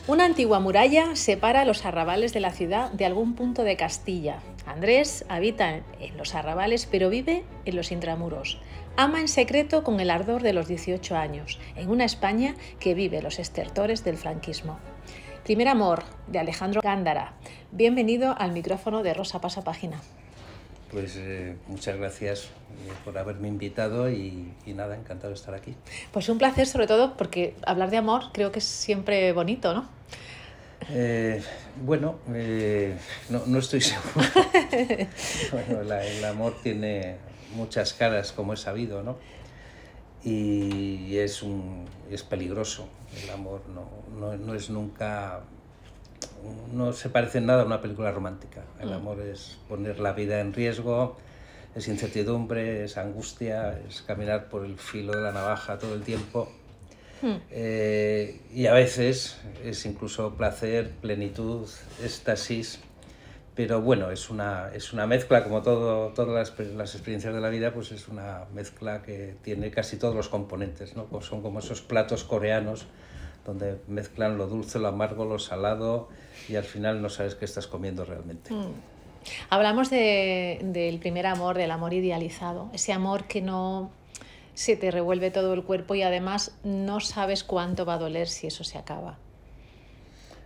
Una antigua muralla separa los arrabales de la ciudad de algún punto de Castilla. Andrés habita en los arrabales, pero vive en los intramuros. Ama en secreto con el ardor de los 18 años, en una España que vive los estertores del franquismo. Primer amor, de Alejandro Gándara. Bienvenido al micrófono de Rosa Pasapágina. Pues muchas gracias por haberme invitado y nada, encantado de estar aquí. Pues un placer, sobre todo porque hablar de amor creo que es siempre bonito, ¿no? No estoy seguro. Bueno, el amor tiene muchas caras, como he sabido, ¿no? Y es peligroso. El amor no es nunca... No se parece en nada a una película romántica. El amor es poner la vida en riesgo, es incertidumbre, es angustia, es caminar por el filo de la navaja todo el tiempo. Y a veces es incluso placer, plenitud, éxtasis. Pero bueno, es una mezcla, como todas las experiencias de la vida, pues es una mezcla que tiene casi todos los componentes, ¿no? Pues son como esos platos coreanos donde mezclan lo dulce, lo amargo, lo salado y al final no sabes qué estás comiendo realmente. Hablamos del primer amor, del amor idealizado, ese amor que no se te revuelve todo el cuerpo y además no sabes cuánto va a doler si eso se acaba.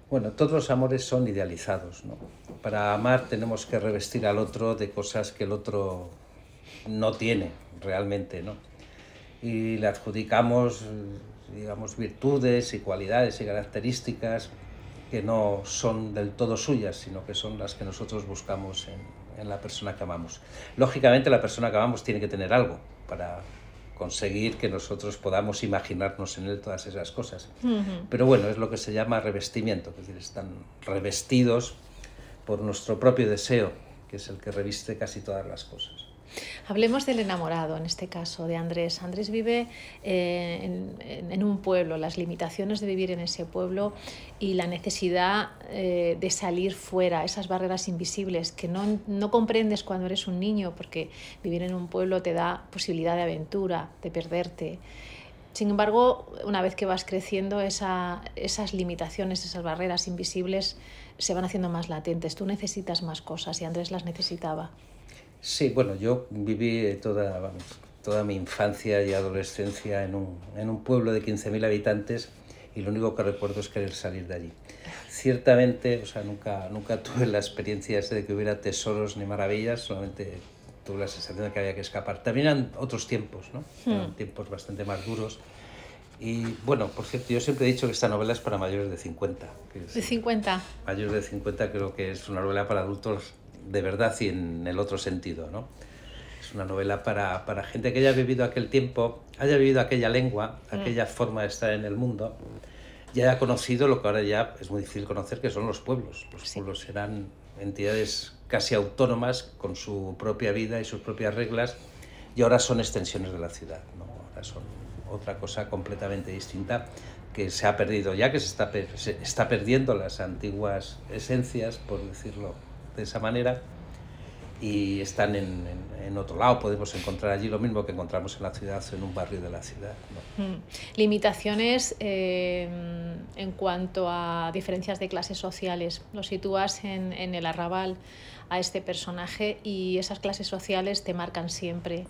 Bueno, todos los amores son idealizados, ¿no? Para amar tenemos que revestir al otro de cosas que el otro no tiene realmente, ¿no? Y le adjudicamos, digamos, virtudes y cualidades y características que no son del todo suyas, sino que son las que nosotros buscamos en la persona que amamos. Lógicamente, la persona que amamos tiene que tener algo para conseguir que nosotros podamos imaginarnos en él todas esas cosas. Pero bueno, es lo que se llama revestimiento, es decir, están revestidos por nuestro propio deseo, que es el que reviste casi todas las cosas. Hablemos del enamorado, en este caso, de Andrés. Andrés vive en un pueblo, las limitaciones de vivir en ese pueblo y la necesidad de salir fuera, esas barreras invisibles que no comprendes cuando eres un niño, porque vivir en un pueblo te da posibilidad de aventura, de perderte. Sin embargo, una vez que vas creciendo, esas limitaciones, esas barreras invisibles se van haciendo más latentes. Tú necesitas más cosas y Andrés las necesitaba. Sí, bueno, yo viví toda mi infancia y adolescencia en un pueblo de 15.000 habitantes y lo único que recuerdo es querer salir de allí. Ciertamente, o sea, nunca tuve la experiencia de que hubiera tesoros ni maravillas, solamente tuve la sensación de que había que escapar. También eran otros tiempos, ¿no? Eran tiempos bastante más duros. Y bueno, por cierto, yo siempre he dicho que esta novela es para mayores de 50. ¿De 50? Mayores de 50 creo que es una novela para adultos de verdad y en el otro sentido, ¿no? Es una novela para gente que haya vivido aquel tiempo, haya vivido aquella lengua, aquella forma de estar en el mundo y haya conocido lo que ahora ya es muy difícil conocer, que son los pueblos. Los pueblos eran entidades casi autónomas con su propia vida y sus propias reglas y ahora son extensiones de la ciudad, ¿no? Ahora son otra cosa completamente distinta que se ha perdido ya, que se está perdiendo las antiguas esencias, por decirlo de esa manera, y están en otro lado. Podemos encontrar allí lo mismo que encontramos en la ciudad o en un barrio de la ciudad, ¿no? Limitaciones en cuanto a diferencias de clases sociales. Lo sitúas en el arrabal a este personaje y esas clases sociales te marcan siempre.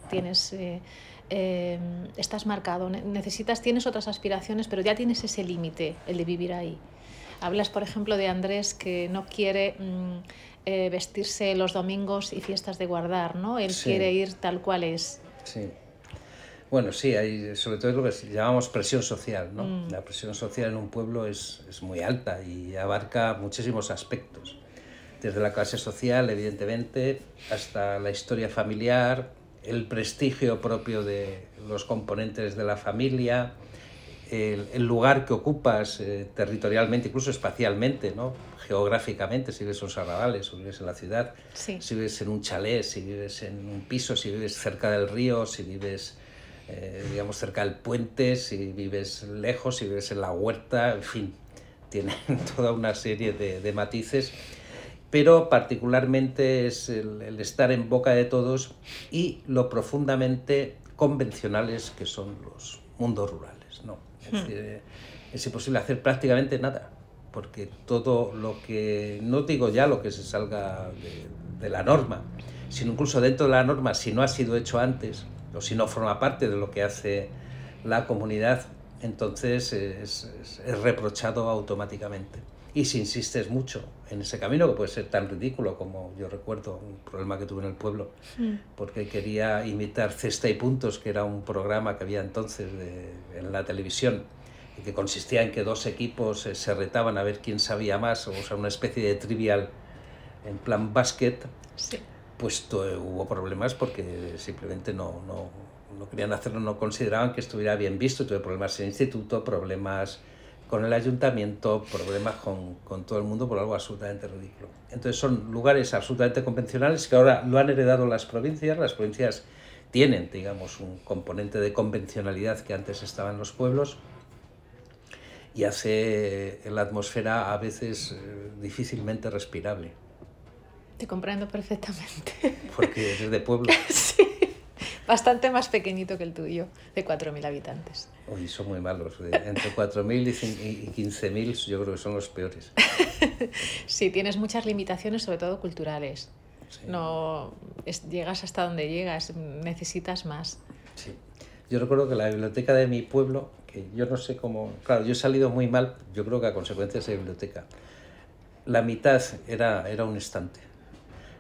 Estás marcado, tienes otras aspiraciones, pero ya tienes ese límite, el de vivir ahí. Hablas, por ejemplo, de Andrés que no quiere vestirse los domingos y fiestas de guardar, ¿no? Él quiere ir tal cual es. Sí. Bueno, sí, hay, sobre todo es lo que llamamos presión social, ¿no? La presión social en un pueblo es muy alta y abarca muchísimos aspectos. Desde la clase social, evidentemente, hasta la historia familiar, el prestigio propio de los componentes de la familia, el lugar que ocupas territorialmente, incluso espacialmente, ¿no? Geográficamente, si vives en los arrabales, si vives en la ciudad, sí. Si vives en un chalet, si vives en un piso, si vives cerca del río, si vives digamos cerca del puente, si vives lejos, si vives en la huerta, en fin, tienen toda una serie de matices, pero particularmente es el estar en boca de todos y lo profundamente convencionales que son los mundos rurales, ¿no? Es decir, es imposible hacer prácticamente nada. porque todo lo que, no digo ya lo que se salga de la norma, sino incluso dentro de la norma, si no ha sido hecho antes, o si no forma parte de lo que hace la comunidad, entonces es reprochado automáticamente. Y si insistes mucho en ese camino, que puede ser tan ridículo como yo recuerdo un problema que tuve en el pueblo, porque quería imitar Cesta y Puntos, que era un programa que había entonces en la televisión, y que consistía en que dos equipos se retaban a ver quién sabía más, o sea, una especie de trivial en plan básquet. Sí. Pues hubo problemas porque simplemente no querían hacerlo, no consideraban que estuviera bien visto. Tuve problemas en el instituto, problemas con el ayuntamiento, problemas con todo el mundo por algo absolutamente ridículo. Entonces son lugares absolutamente convencionales que ahora lo han heredado las provincias. Las provincias tienen, digamos, un componente de convencionalidad que antes estaba en los pueblos y hace la atmósfera a veces difícilmente respirable. Te comprendo perfectamente. Porque eres de pueblo. Sí, bastante más pequeñito que el tuyo, de 4.000 habitantes. Uy, son muy malos. Entre 4.000 y 15.000 yo creo que son los peores. Sí, tienes muchas limitaciones, sobre todo culturales. Sí. No llegas hasta donde llegas, necesitas más. Sí. Yo recuerdo que la biblioteca de mi pueblo, que yo no sé cómo... Claro, yo he salido muy mal, yo creo que a consecuencia de esa biblioteca. La mitad era un estante.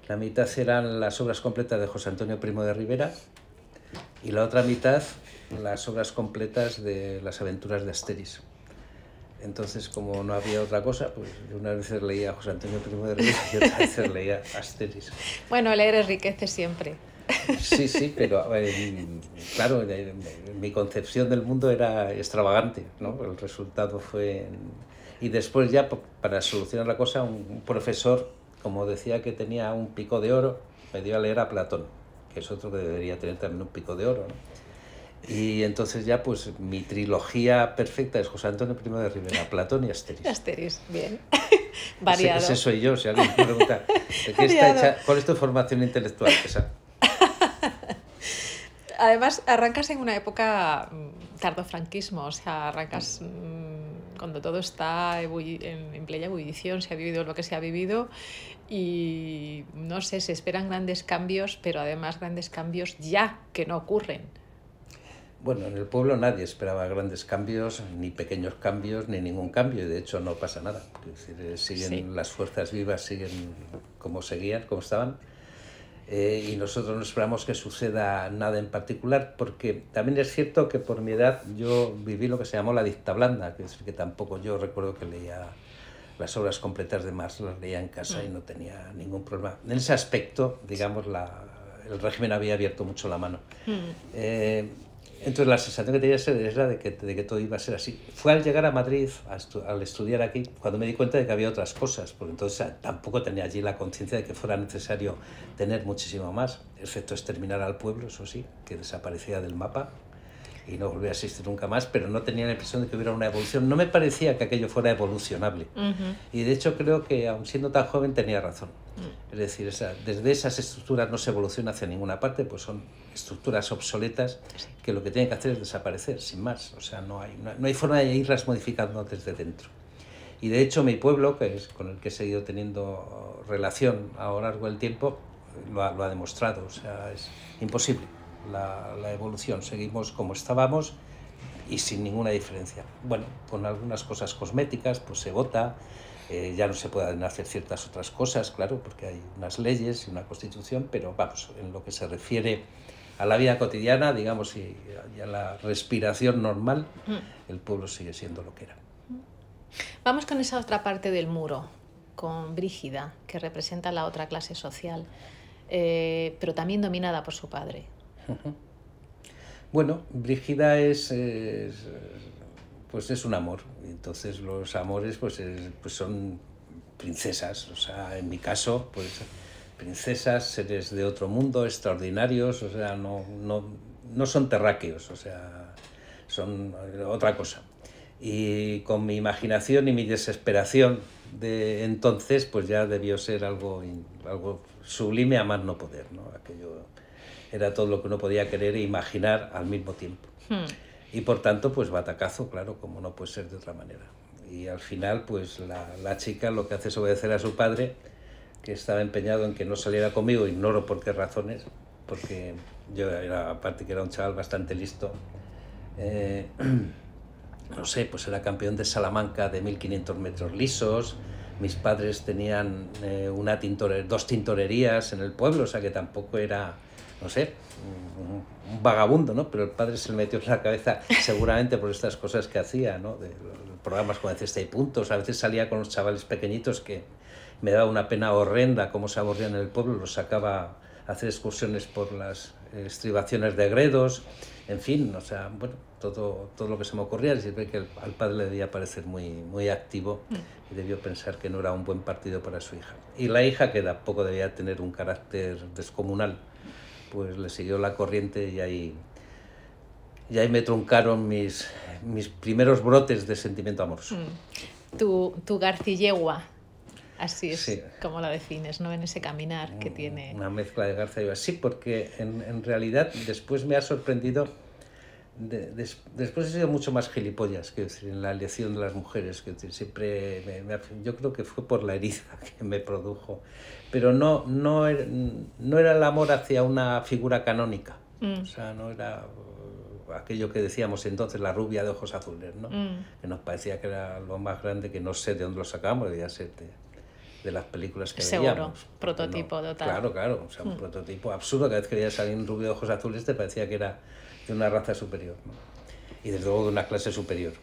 La mitad eran las obras completas de José Antonio Primo de Rivera y la otra mitad las obras completas de las aventuras de Asterix. Entonces, como no había otra cosa, pues yo unas veces leía a José Antonio Primo de Rivera y otras veces leía Asterix. Bueno, leer enriquece siempre. Sí, pero claro, mi concepción del mundo era extravagante, ¿no? El resultado fue... Y después ya, para solucionar la cosa, un profesor, como decía que tenía un pico de oro, me dio a leer a Platón, que es otro que debería tener también un pico de oro, ¿no? Y entonces ya, pues, mi trilogía perfecta es José Antonio Primo de Rivera, Platón y Asterix. Asterix, bien. Variado. Ese soy yo, si alguien me pregunta, ¿de qué está hecha? ¿Cuál es tu formación intelectual? Esa. Además, arrancas en una época tardofranquismo, o sea, arrancas cuando todo está en plena ebullición, se ha vivido lo que se ha vivido y, no sé, se esperan grandes cambios, pero además grandes cambios ya que no ocurren. Bueno, en el pueblo nadie esperaba grandes cambios, ni pequeños cambios, ni ningún cambio, y de hecho no pasa nada. Es decir, siguen las fuerzas vivas, siguen como seguían, como estaban. Y nosotros no esperamos que suceda nada en particular, porque también es cierto que por mi edad yo viví lo que se llamó la dicta blanda, que es que tampoco yo recuerdo que leía las obras completas de Marx, las leía en casa y no tenía ningún problema. En ese aspecto, digamos, el régimen había abierto mucho la mano. Entonces la sensación que tenía era de que todo iba a ser así. Fue al llegar a Madrid, al estudiar aquí, cuando me di cuenta de que había otras cosas, porque entonces tampoco tenía allí la conciencia de que fuera necesario tener muchísimo más, excepto exterminar al pueblo, eso sí, que desaparecía del mapa y no volvía a existir nunca más, pero no tenía la impresión de que hubiera una evolución. No me parecía que aquello fuera evolucionable. Y de hecho creo que, aun siendo tan joven, tenía razón. Es decir, desde esas estructuras no se evoluciona hacia ninguna parte, pues son estructuras obsoletas que lo que tienen que hacer es desaparecer, sin más. O sea, no hay forma de irlas modificando desde dentro. Y de hecho mi pueblo, que es con el que he seguido teniendo relación a lo largo del tiempo, lo ha demostrado. O sea, es imposible la evolución. Seguimos como estábamos y sin ninguna diferencia. Bueno, con algunas cosas cosméticas, pues se vota, ya no se pueden hacer ciertas otras cosas, claro, porque hay unas leyes y una constitución, pero vamos, en lo que se refiere a la vida cotidiana, digamos, y a la respiración normal, el pueblo sigue siendo lo que era. Vamos con esa otra parte del muro, con Brígida, que representa la otra clase social, pero también dominada por su padre. Bueno, Brígida es un amor. Entonces los amores pues son princesas. O sea, en mi caso, pues princesas, seres de otro mundo, extraordinarios. O sea, no son terráqueos. O sea, son otra cosa. Y con mi imaginación y mi desesperación de entonces, pues ya debió ser algo sublime a más no poder, ¿no? Aquello era todo lo que uno podía querer e imaginar al mismo tiempo. Y por tanto, pues batacazo, claro, como no puede ser de otra manera. y al final pues la chica lo que hace es obedecer a su padre, que estaba empeñado en que no saliera conmigo, ignoro por qué razones, porque yo era, aparte que era un chaval bastante listo, no sé, pues era campeón de Salamanca de 1500 metros lisos. Mis padres tenían dos tintorerías en el pueblo, o sea que tampoco era, no sé, un vagabundo, ¿no? Pero el padre se le metió en la cabeza, seguramente por estas cosas que hacía, ¿no? De programas como de cesta y puntos. A veces salía con los chavales pequeñitos que me daba una pena horrenda cómo se aburrían en el pueblo, los sacaba a hacer excursiones por las estribaciones de Gredos, en fin, o sea, bueno, todo lo que se me ocurría, y ve que al padre le debía parecer muy activo y debió pensar que no era un buen partido para su hija. Y la hija, que tampoco debía tener un carácter descomunal, pues le siguió la corriente y ahí me truncaron mis primeros brotes de sentimiento amoroso. Tu garcillegua, así es sí, como la defines, ¿no? En ese caminar que tiene... Una mezcla de garza y uva. Sí, porque en realidad después me ha sorprendido. Después he sido mucho más gilipollas, quiero decir, en la elección de las mujeres, quiero decir, siempre yo creo que fue por la herida que me produjo, pero no era el amor hacia una figura canónica, o sea, no era aquello que decíamos entonces, la rubia de ojos azules, ¿no? Que nos parecía que era lo más grande, que no sé de dónde lo sacábamos, debía ser de las películas que Seguro, veíamos. prototipo total. Claro, o sea, un prototipo absurdo. Cada vez que veías a alguien rubio de ojos azules te parecía que era de una raza superior, ¿no? Y desde luego de una clase superior.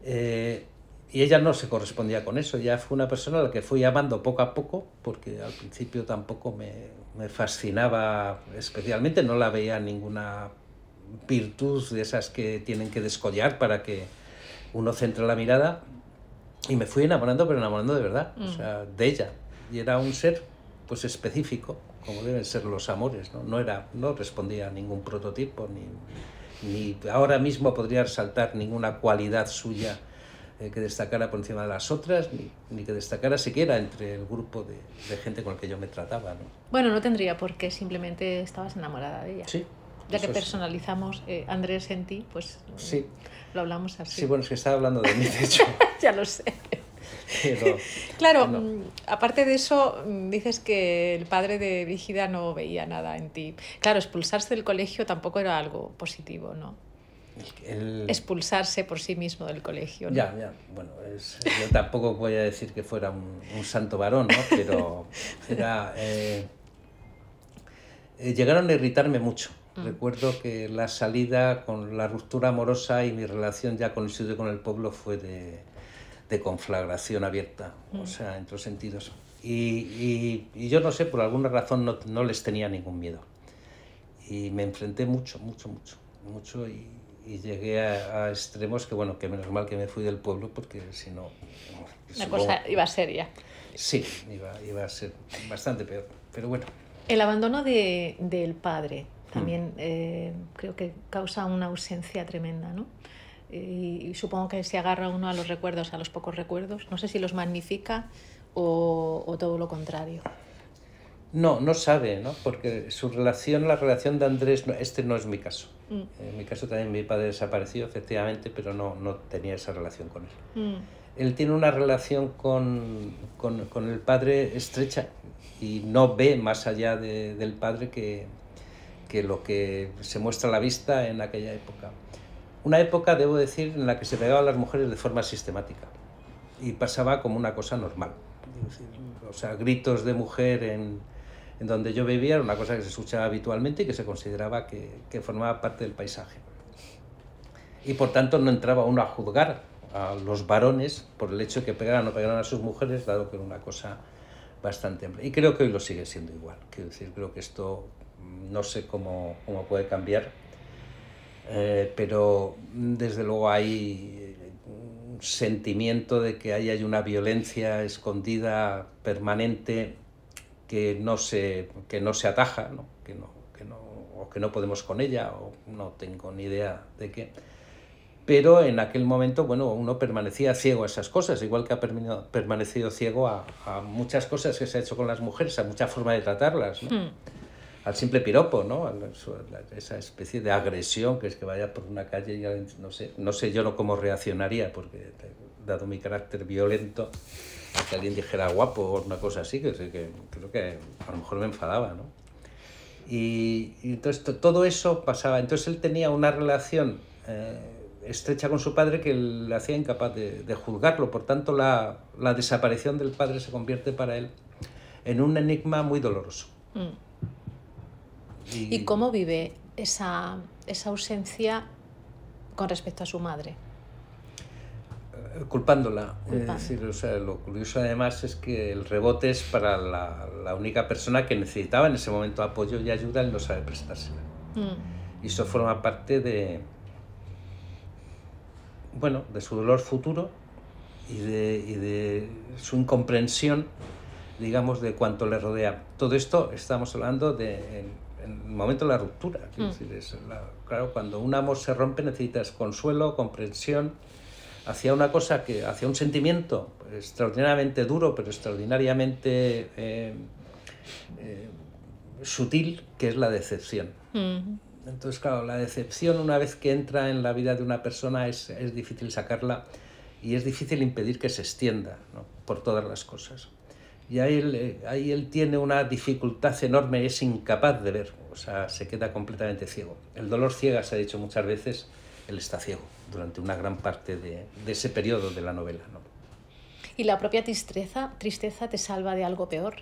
Y ella no se correspondía con eso, ella fue una persona a la que fui amando poco a poco, porque al principio tampoco me fascinaba especialmente, no la veía ninguna virtud de esas que tienen que descollar para que uno centre la mirada, y me fui enamorando, pero enamorando de verdad, o sea, de ella. Y era un ser pues específico, como deben ser los amores, ¿no? No respondía a ningún prototipo, ni ahora mismo podría resaltar ninguna cualidad suya que destacara por encima de las otras, ni que destacara siquiera entre el grupo de gente con el que yo me trataba, ¿no? Bueno, no tendría por qué, simplemente estabas enamorada de ella. Sí. Ya que personalizamos Andrés en ti, pues sí. Lo hablamos así. Sí, bueno, es que estaba hablando de mí, de hecho. Ya lo sé. Pero, claro, aparte de eso, dices que el padre de Brígida no veía nada en ti. Claro, expulsarse del colegio tampoco era algo positivo, ¿no? Expulsarse por sí mismo del colegio, ¿no? Ya, bueno, yo tampoco voy a decir que fuera un santo varón, ¿no? Pero era... llegaron a irritarme mucho. Recuerdo que la salida con la ruptura amorosa y mi relación ya con el instituto y con el pueblo fue de conflagración abierta, o sea, en todos sentidos. Y yo no sé, por alguna razón no les tenía ningún miedo. Y me enfrenté mucho y llegué a extremos que, bueno, que menos mal que me fui del pueblo, porque si no... La cosa iba seria. Sí, iba a ser bastante peor, pero bueno. El abandono del padre también creo que causa una ausencia tremenda, ¿no? Y supongo que se agarra uno a los recuerdos, a los pocos recuerdos. No sé si los magnifica o todo lo contrario. No sabe, ¿no? Porque la relación de Andrés, no es mi caso. En mi caso también mi padre desapareció, efectivamente, pero no tenía esa relación con él. Él tiene una relación con el padre estrecha y no ve más allá del padre que lo que se muestra a la vista en aquella época. Una época, debo decir, en la que se pegaba a las mujeres de forma sistemática y pasaba como una cosa normal. O sea, gritos de mujer en donde yo vivía era una cosa que se escuchaba habitualmente y que se consideraba que formaba parte del paisaje. Y por tanto no entraba uno a juzgar a los varones por el hecho de que pegaran o no pegaran a sus mujeres, dado que era una cosa bastante... Y creo que hoy lo sigue siendo igual. Quiero decir, creo que esto no sé cómo puede cambiar, pero desde luego hay un sentimiento de que ahí hay una violencia escondida, permanente, que no se ataja, ¿no? O que no podemos con ella, o no tengo ni idea de qué. Pero en aquel momento, bueno, uno permanecía ciego a esas cosas, igual que ha permanecido ciego a muchas cosas que se ha hecho con las mujeres, a mucha forma de tratarlas, ¿no? Al simple piropo, ¿no? Esa especie de agresión que es que vaya por una calle y no sé yo cómo reaccionaría, porque dado mi carácter violento, a que alguien dijera guapo o una cosa así, que creo que a lo mejor me enfadaba, ¿no? Y entonces todo eso pasaba. Entonces él tenía una relación estrecha con su padre que le hacía incapaz de juzgarlo. Por tanto, la desaparición del padre se convierte para él en un enigma muy doloroso. ¿Y cómo vive esa ausencia con respecto a su madre? Culpándola. Es decir, o sea, lo curioso además es que el rebote es para la única persona que necesitaba en ese momento apoyo y ayuda, él no sabe prestársela. Y eso forma parte de su dolor futuro y de su incomprensión, digamos, de cuánto le rodea. Todo esto estamos hablando en el momento de la ruptura. Es decir, claro, cuando un amor se rompe necesitas consuelo, comprensión, hacia una cosa hacia un sentimiento extraordinariamente duro, pero extraordinariamente sutil, que es la decepción. Entonces, claro, la decepción, una vez que entra en la vida de una persona, es difícil sacarla y es difícil impedir que se extienda, ¿no?, por todas las cosas. Y ahí él tiene una dificultad enorme, es incapaz de ver, o sea, se queda completamente ciego. El dolor ciega, se ha dicho muchas veces, él está ciego durante una gran parte de ese periodo de la novela, ¿no? ¿Y la propia tristeza te salva de algo peor?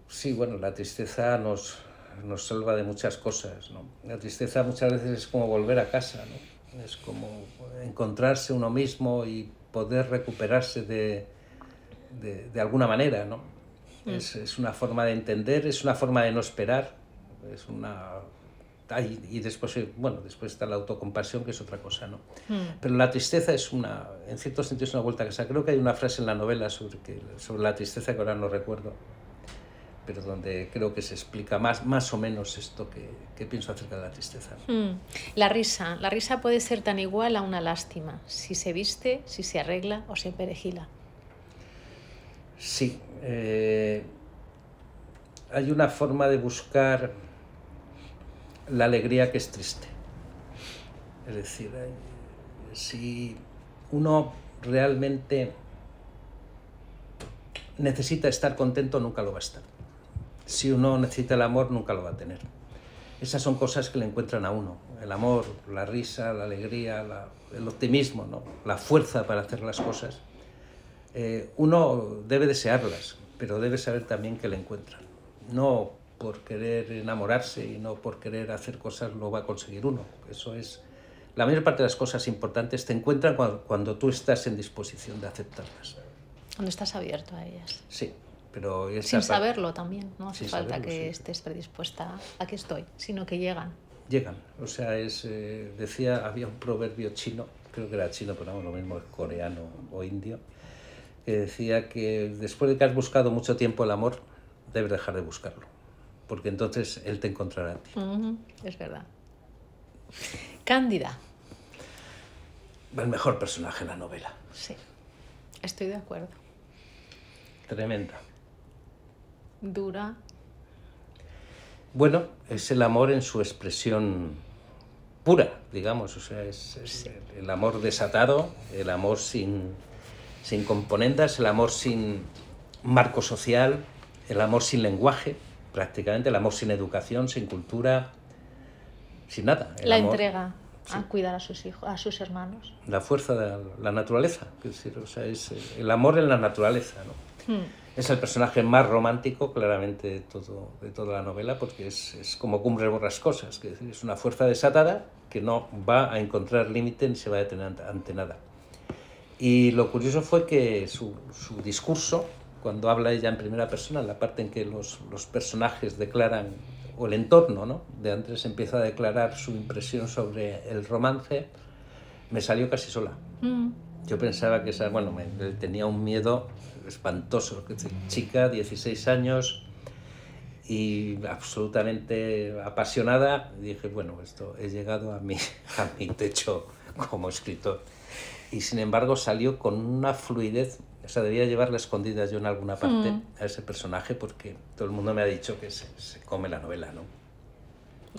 Sí, bueno, la tristeza nos salva de muchas cosas, ¿no? La tristeza muchas veces es como volver a casa, ¿no? Es como encontrarse uno mismo y poder recuperarse de alguna manera, ¿no? Es una forma de entender, es una forma de no esperar, y después está la autocompasión, que es otra cosa, ¿no? Pero la tristeza en cierto sentido es una vuelta a casa. Creo que hay una frase en la novela sobre la tristeza que ahora no recuerdo, pero donde creo que se explica más o menos esto que pienso acerca de la tristeza. La risa puede ser tan igual a una lástima, si se viste, si se arregla o se perejila. Sí, hay una forma de buscar la alegría que es triste. Es decir, si uno realmente necesita estar contento, nunca lo va a estar. Si uno necesita el amor, nunca lo va a tener. Esas son cosas que le encuentran a uno. El amor, la risa, la alegría, el optimismo, ¿no?, la fuerza para hacer las cosas. Uno debe desearlas, pero debe saber también que le encuentran. No por querer enamorarse y no por querer hacer cosas lo va a conseguir uno. Eso es... La mayor parte de las cosas importantes te encuentran cuando tú estás en disposición de aceptarlas. Cuando estás abierto a ellas. Sí, pero... Sin saberlo también, no hace falta saberlo, que estés predispuesta a que estoy, sino que llegan. Llegan, o sea, había un proverbio chino, creo que era chino, pero no, lo mismo es coreano o indio, que decía que después de que has buscado mucho tiempo el amor, debes dejar de buscarlo, porque entonces él te encontrará a ti. Es verdad. Cándida. El mejor personaje de la novela. Sí, estoy de acuerdo. Tremenda. Dura. Bueno, es el amor en su expresión pura, digamos, o sea, es el amor desatado, el amor sin componendas, el amor sin marco social, el amor sin lenguaje, prácticamente, el amor sin educación, sin cultura, sin nada. La entrega a cuidar a sus hijos, a sus hermanos. La fuerza de la naturaleza, es decir, o sea, es el amor en la naturaleza, ¿no? Es el personaje más romántico, claramente, de toda la novela, porque es como cumbre borrascosas, que es una fuerza desatada que no va a encontrar límite ni se va a detener ante nada. Y lo curioso fue que su discurso, cuando habla ella en primera persona, en la parte en que los personajes declaran, o el entorno, ¿no?, de Andrés empieza a declarar su impresión sobre el romance, me salió casi sola. Yo pensaba que él tenía un miedo espantoso, chica, 16 años y absolutamente apasionada. Y dije, bueno, he llegado a mi techo como escritor. Y sin embargo salió con una fluidez, o sea, debía llevarla escondida yo en alguna parte a ese personaje, porque todo el mundo me ha dicho que se come la novela, ¿no?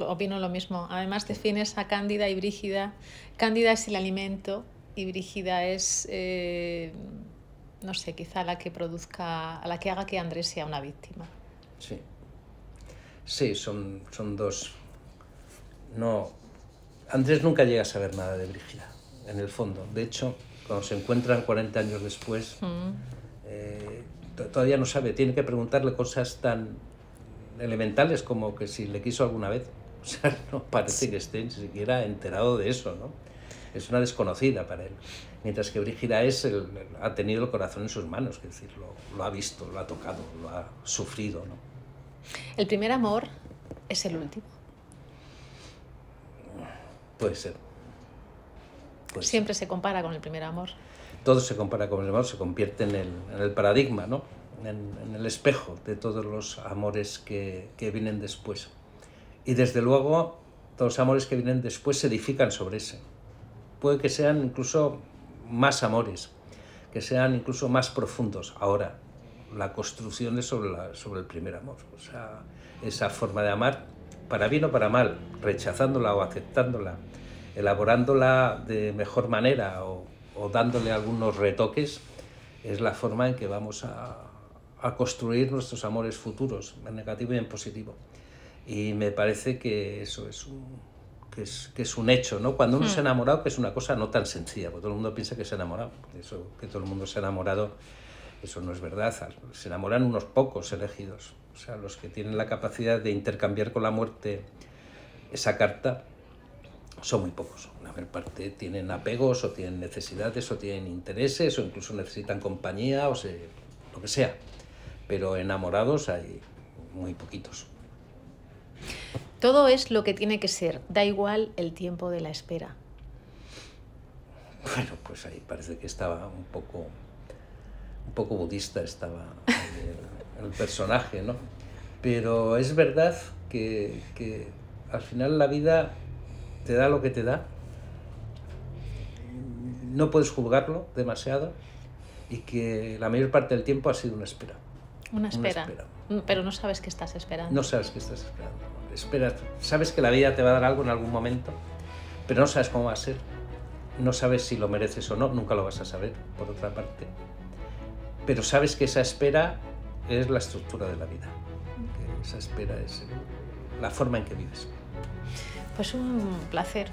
Opino lo mismo. Además defines a Cándida y Brígida. Cándida es el alimento y Brígida es, no sé, quizá la que produzca, la que haga que Andrés sea una víctima. Sí, sí, son dos. No, Andrés nunca llega a saber nada de Brígida, en el fondo. De hecho, cuando se encuentran 40 años después, todavía no sabe. Tiene que preguntarle cosas tan elementales como que si le quiso alguna vez. O sea, no parece que esté ni siquiera enterado de eso, ¿no? Es una desconocida para él. Mientras que Brígida ha tenido el corazón en sus manos, es decir, lo ha visto, lo ha tocado, lo ha sufrido, ¿no? ¿El primer amor es el último? Puede ser. Siempre se compara con el primer amor. Todo se compara con el amor, se convierte en el paradigma, ¿no? En el espejo de todos los amores que vienen después. Y desde luego, todos los amores que vienen después se edifican sobre ese. Puede que sean incluso más amores, que sean incluso más profundos. Ahora, la construcción es sobre el primer amor. O sea, esa forma de amar, para bien o para mal, rechazándola o aceptándola, elaborándola de mejor manera o dándole algunos retoques, es la forma en que vamos a construir nuestros amores futuros, en negativo y en positivo. Y me parece que eso es un hecho, ¿no? Cuando uno se ha enamorado, que es una cosa no tan sencilla, porque todo el mundo piensa que se ha enamorado. Eso, que todo el mundo se ha enamorado, eso no es verdad. Se enamoran unos pocos elegidos. O sea, los que tienen la capacidad de intercambiar con la muerte esa carta son muy pocos. La mayor parte tienen apegos, o tienen necesidades, o tienen intereses, o incluso necesitan compañía, lo que sea. Pero enamorados hay muy poquitos. Todo es lo que tiene que ser, da igual el tiempo de la espera. Bueno, pues ahí parece que estaba un poco budista, estaba el personaje, ¿no? Pero es verdad que al final la vida te da lo que te da, no puedes juzgarlo demasiado y que la mayor parte del tiempo ha sido una espera. Una espera. Pero no sabes qué estás esperando. No sabes qué estás esperando. Esperas, sabes que la vida te va a dar algo en algún momento, pero no sabes cómo va a ser. No sabes si lo mereces o no, nunca lo vas a saber, por otra parte. Pero sabes que esa espera es la estructura de la vida. Que esa espera es la forma en que vives. Pues un placer.